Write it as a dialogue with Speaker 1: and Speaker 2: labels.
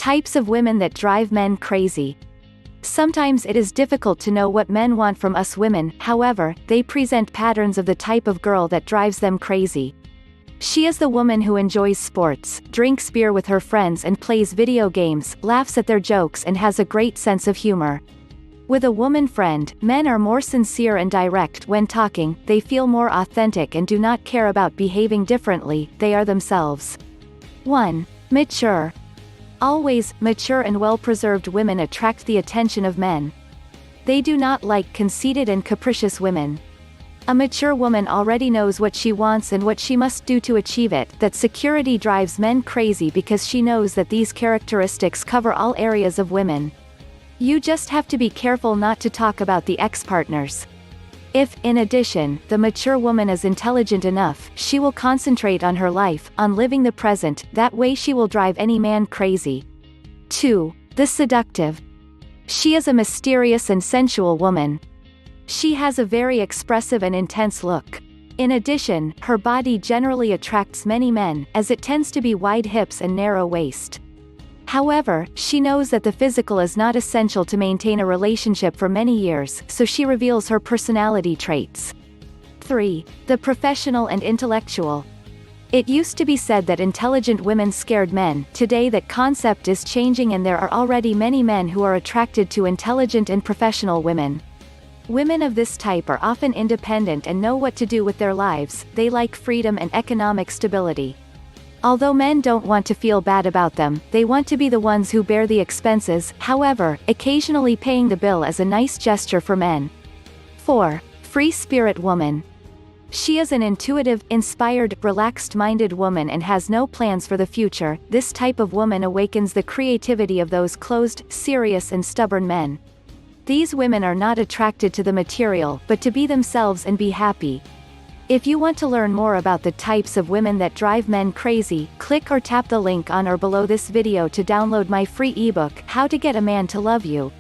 Speaker 1: Types of women that drive men crazy. Sometimes it is difficult to know what men want from us women, however, they present patterns of the type of girl that drives them crazy. She is the woman who enjoys sports, drinks beer with her friends and plays video games, laughs at their jokes and has a great sense of humor. With a woman friend, men are more sincere and direct when talking, they feel more authentic and do not care about behaving differently, they are themselves. 1. Mature. Always, mature and well-preserved women attract the attention of men. They do not like conceited and capricious women. A mature woman already knows what she wants and what she must do to achieve it. That security drives men crazy because she knows that these characteristics cover all areas of women. You just have to be careful not to talk about the ex-partners. If, in addition, the mature woman is intelligent enough, she will concentrate on her life, on living the present, that way she will drive any man crazy. 2. The seductive. She is a mysterious and sensual woman. She has a very expressive and intense look. In addition, her body generally attracts many men, as it tends to be wide hips and narrow waist. However, she knows that the physical is not essential to maintain a relationship for many years, so she reveals her personality traits. 3. The professional and intellectual. It used to be said that intelligent women scared men. Today that concept is changing and there are already many men who are attracted to intelligent and professional women. Women of this type are often independent and know what to do with their lives, they like freedom and economic stability. Although men don't want to feel bad about them, they want to be the ones who bear the expenses, however, occasionally paying the bill is a nice gesture for men. 4. Free spirit woman. She is an intuitive, inspired, relaxed-minded woman and has no plans for the future. This type of woman awakens the creativity of those closed, serious and stubborn men. These women are not attracted to the material, but to be themselves and be happy. If you want to learn more about the types of women that drive men crazy, click or tap the link on or below this video to download my free ebook, How to Get a Man to Love You.